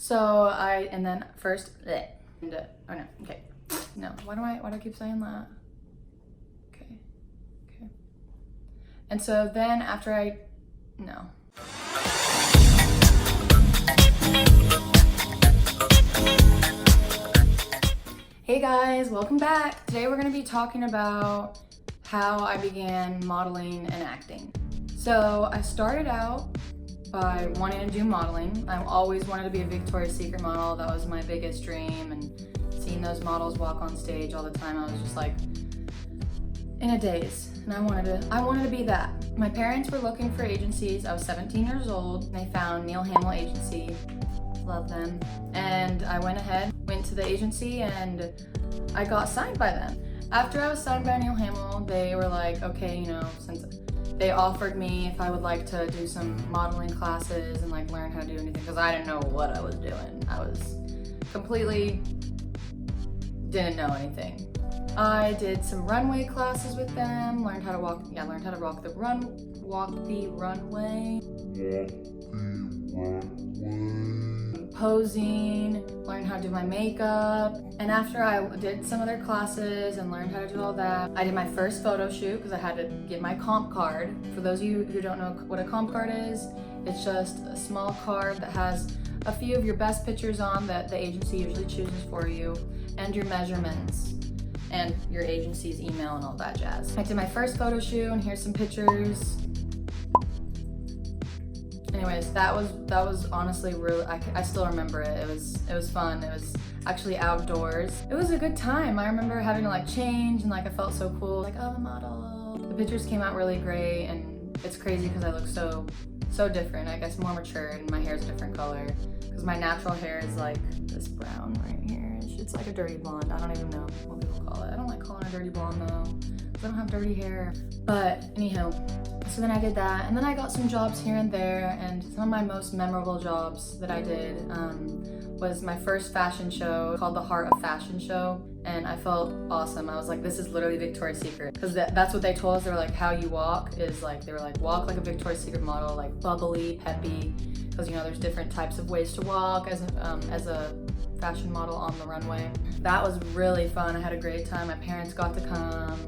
So and then first, oh no, okay. No, why do I keep saying that? Okay. And so then after no. Hey guys, welcome back. Today we're gonna be talking about how I began modeling and acting. So I started out by wanting to do modeling. I always wanted to be a Victoria's Secret model. That was my biggest dream, and seeing those models walk on stage all the time, I was just like in a daze, and I wanted to be that. My parents were looking for agencies. I was 17 years old, and they found Neal Hamil agency. Love them. And I went to the agency, and I got signed by them. After I was signed by Neal Hamil, they were like, okay, you know, since they offered me if I would like to do some modeling classes and like learn how to do anything, because I didn't know what I was doing. I was completely didn't know anything. I did some runway classes with them, learned how to walk the runway. Posing, learned how to do my makeup. And after I did some other classes and learned how to do all that, I did my first photo shoot because I had to get my comp card. For those of you who don't know what a comp card is, it's just a small card that has a few of your best pictures on that the agency usually chooses for you, and your measurements, and your agency's email and all that jazz. I did my first photo shoot, and here's some pictures. Anyways, that was honestly really, I still remember it. It was fun. It was actually outdoors. It was a good time. I remember having to like change, and like I felt so cool, like, oh, I'm a model. The pictures came out really great, and it's crazy because I look so different. I guess more mature, and my hair's a different color because my natural hair is like this brown right here. It's like a dirty blonde. I don't even know what people call it. I don't like calling it a dirty blonde though, because I don't have dirty hair. But anyhow, so then I did that, and then I got some jobs here and there, and some of my most memorable jobs that I did was my first fashion show called the Heart of Fashion Show, and I felt awesome. I was like, this is literally Victoria's Secret, because that's what they told us. They were like, how you walk is like, they were like, walk like a Victoria's Secret model, like bubbly, peppy, because you know there's different types of ways to walk as a fashion model on the runway. That was really fun. I had a great time. My parents got to come.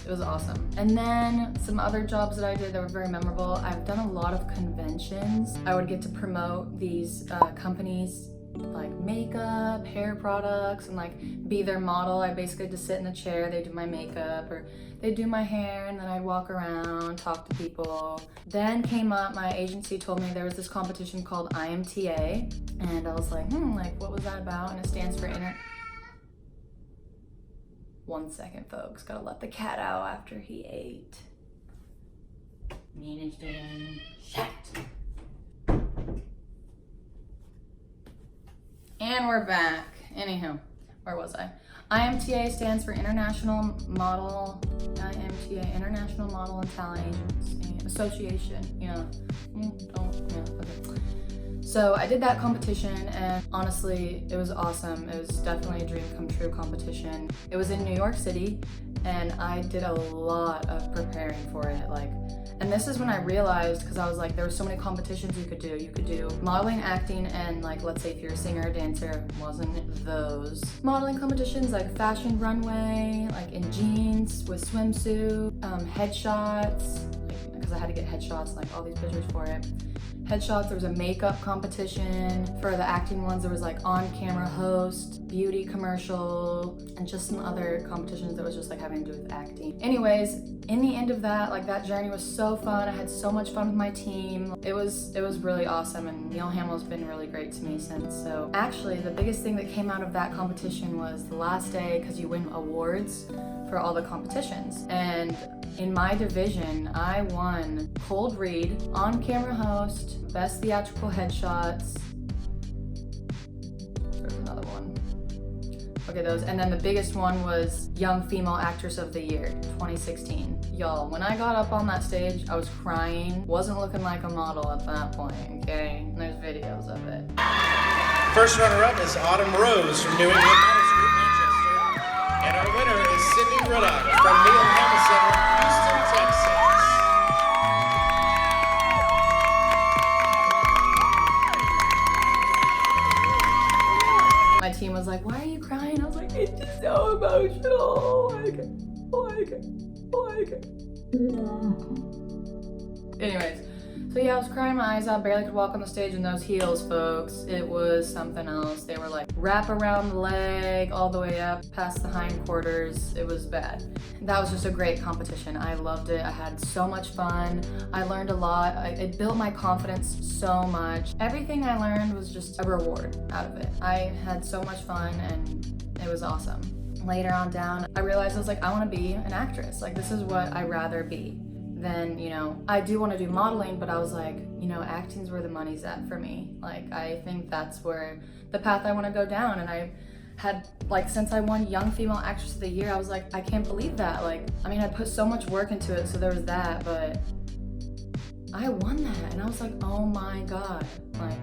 It was awesome. And then some other jobs that I did that were very memorable. I've done a lot of conventions. I would get to promote these companies like makeup, hair products, and like be their model. I basically just sit in a chair, they do my makeup, or they do my hair, and then I'd walk around, talk to people. Then came up, my agency told me there was this competition called IMTA, and I was like, like what was that about? And it stands for One second, folks. Gotta let the cat out after he ate. Managed it in. Shit. And we're back. Anywho, where was I? IMTA stands for International Model and Talent Agency Association. Okay. So I did that competition, and honestly, it was awesome. It was definitely a dream come true competition. It was in New York City, and I did a lot of preparing for it. And this is when I realized, because I was like, there were so many competitions you could do. You could do modeling, acting, and like, let's say if you're a singer or dancer, wasn't those. Modeling competitions like fashion runway, like in jeans with swimsuit, headshots, because I had to get headshots, like all these pictures for it. Headshots, there was a makeup competition. For the acting ones, there was like on-camera host, beauty commercial, and just some other competitions that was just like having to do with acting. Anyways, in the end of that, like that journey was so fun. I had so much fun with my team. It was really awesome, and Neal Hamil's been really great to me since. So actually, the biggest thing that came out of that competition was the last day, because you win awards for all the competitions. And in my division, I won Cold Read, on-camera host, best theatrical headshots. There's another one. Okay, those. And then the biggest one was Young Female Actress of the Year, 2016. Y'all, when I got up on that stage, I was crying. Wasn't looking like a model at that point, okay? And there's videos of it. First runner-up is Autumn Rose from New England Models Group, Manchester. And our winner is Sydney Ruddock from Neal Hamil Center, Houston, Texas. Anyways, so yeah, I was crying my eyes out, barely could walk on the stage in those heels, folks. It was something else. They were like wrap around the leg all the way up past the hindquarters. It was bad. That was just a great competition. I loved it. I had so much fun. I learned a lot. It built my confidence so much. Everything I learned was just a reward out of it. I had so much fun and it was awesome. Later on down, I realized I was like, I want to be an actress. Like, this is what I'd rather be. Then, you know, I do want to do modeling, but I was like, you know, acting's where the money's at for me. Like, I think that's where the path I want to go down. And I had, like, since I won Young Female Actress of the Year, I was like, I can't believe that. Like, I mean, I put so much work into it, so there was that, but I won that. And I was like, oh my God, like,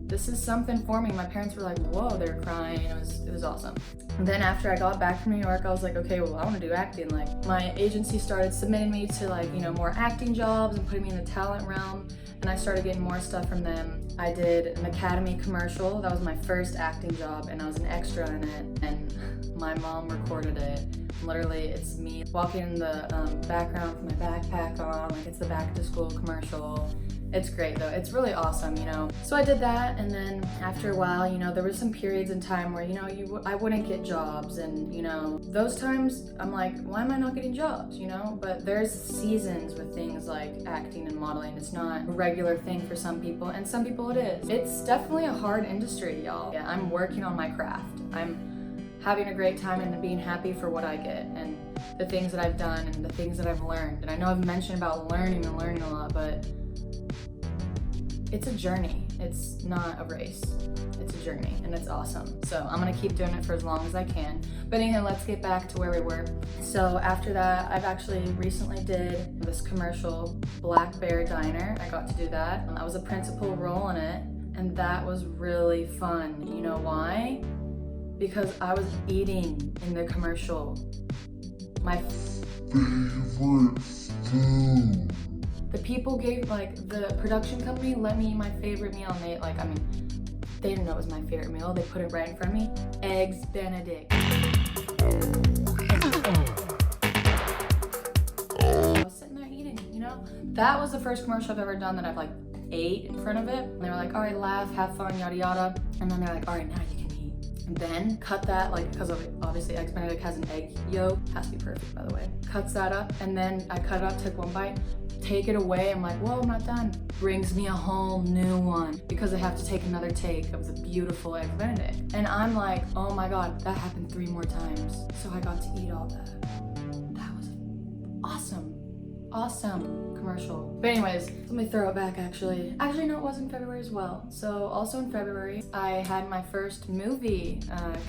this is something for me. My parents were like, whoa, they were crying. It was awesome. And then after I got back from New York, I was like, okay, well, I want to do acting. Like, my agency started submitting me to, like, you know, more acting jobs and putting me in the talent realm. And I started getting more stuff from them. I did an Academy commercial. That was my first acting job, and I was an extra in it. And my mom recorded it. Literally, it's me walking in the background with my backpack on, like it's the back to school commercial. It's great though, it's really awesome, you know. So I did that, and then after a while, you know, there were some periods in time where, you know, I wouldn't get jobs, and, you know, those times I'm like, why am I not getting jobs, you know? But there's seasons with things like acting and modeling. It's not a regular thing for some people, and some people it is. It's definitely a hard industry, y'all. Yeah, I'm working on my craft. I'm having a great time and being happy for what I get and the things that I've done and the things that I've learned. And I know I've mentioned about learning a lot, but it's a journey. It's not a race. It's a journey, and it's awesome. So I'm gonna keep doing it for as long as I can. But anyway, let's get back to where we were. So after that, I've actually recently did this commercial, Black Bear Diner. I got to do that. I was a principal role in it, and that was really fun. You know why? Because I was eating in the commercial. My favorite food. The people gave, like, the production company let me eat my favorite meal, and they, like, I mean, they didn't know it was my favorite meal. They put it right in front of me. Eggs Benedict. I was sitting there eating, you know? That was the first commercial I've ever done that I've, like, ate in front of it. And they were like, all right, laugh, have fun, yada, yada. And then they're like, all right, now you can eat. And then cut that, like, because obviously Eggs Benedict has an egg yolk. Has to be perfect, by the way. Cuts that up, and then I cut it up, took one bite. Take it away, I'm like, whoa, I'm not done. Brings me a whole new one because I have to take another take of the beautiful Eggs Benedict. And I'm like, oh my God, that happened 3 more times. So I got to eat all that. That was awesome. Awesome commercial. But anyways, let me throw it back actually. Actually, no, it was in February as well. So also in February, I had my first movie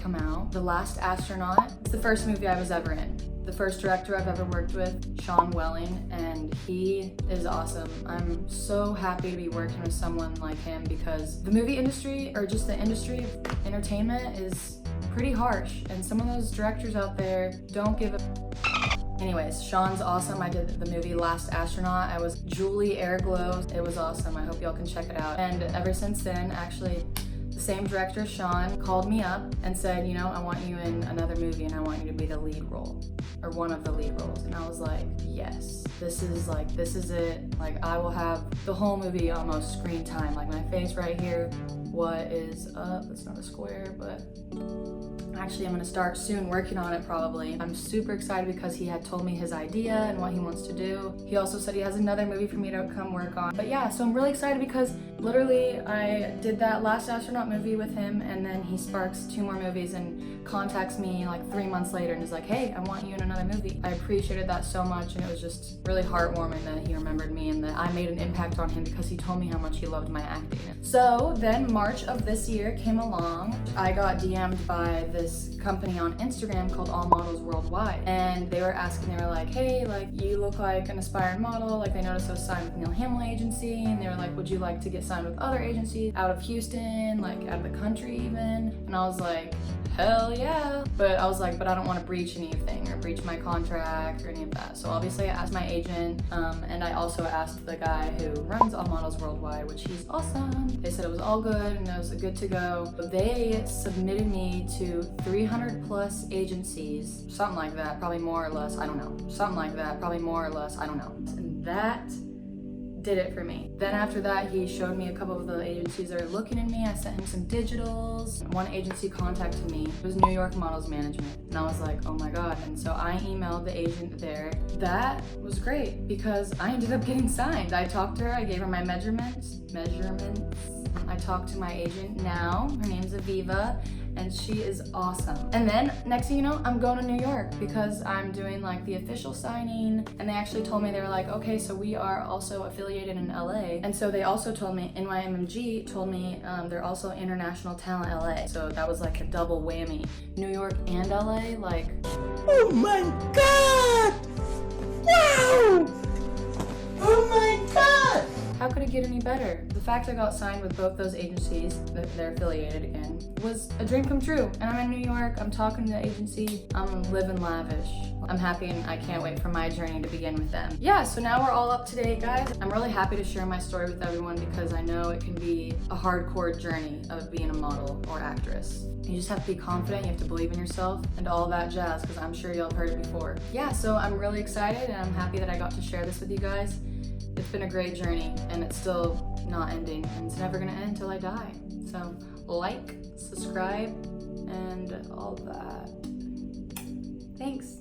come out, The Last Astronaut. It's the first movie I was ever in. The first director I've ever worked with, Shawn Welling, and he is awesome. I'm so happy to be working with someone like him because the movie industry, or just the industry of entertainment, is pretty harsh, and some of those directors out there don't give a. Anyways, Shawn's awesome. I did the movie Last Astronaut. I was Julie Airglow. It was awesome. I hope y'all can check it out. And ever since then, actually, the same director, Shawn, called me up and said, you know, I want you in another movie and I want you to be the lead role, or one of the lead roles. And I was like, yes, this is it. Like, I will have the whole movie almost screen time. Like, my face right here. What is up? It's not a square, but actually I'm gonna start soon working on it probably. I'm super excited because he had told me his idea and what he wants to do. He also said he has another movie for me to come work on. But yeah, so I'm really excited because literally I did that Last Astronaut movie with him, and then he sparks 2 more movies and contacts me like 3 months later and is like, hey, I want you in another movie. I appreciated that so much, and it was just really heartwarming that he remembered me and that I made an impact on him because he told me how much he loved my acting. So then March of this year came along. I got DM'd by this company on Instagram called All Models Worldwide, and they were asking, they were like, hey, like, you look like an aspiring model. Like, they noticed I was signed with Neal Hamil agency, and they were like, would you like to get signed with other agencies out of Houston, like out of the country even? And I was like, hell yeah. But I was like, but I don't want to breach anything or breach my contract or any of that. So obviously I asked my agent, and I also asked the guy who runs All Models Worldwide, which he's awesome. They said it was all good and it was good to go. They submitted me to 300 plus agencies, something like that, probably more or less, I don't know. Something like that, probably more or less, I don't know. And that did it for me. Then after that, he showed me a couple of the agencies that are looking at me. I sent him some digitals. One agency contacted me. It was New York Models Management. And I was like, oh my God. And so I emailed the agent there. That was great because I ended up getting signed. I talked to her, I gave her my measurements. I talked to my agent now. Her name's Aviva, and she is awesome. And then next thing you know, I'm going to New York because I'm doing like the official signing. And they actually told me, they were like, okay, so we are also affiliated in LA. And so they also told me, NYMMG told me they're also International Talent LA. So that was like a double whammy. New York and LA, like. Oh my God! Wow! Oh my God! How could it get any better? The fact I got signed with both those agencies, that they're affiliated again, was a dream come true. And I'm in New York, I'm talking to the agency, I'm living lavish. I'm happy and I can't wait for my journey to begin with them. Yeah, so now we're all up to date, guys. I'm really happy to share my story with everyone because I know it can be a hardcore journey of being a model or actress. You just have to be confident, you have to believe in yourself, and all that jazz, because I'm sure y'all have heard it before. Yeah, so I'm really excited and I'm happy that I got to share this with you guys. It's been a great journey and it's still not ending, and it's never gonna end until I die. So like, subscribe, and all that. Thanks.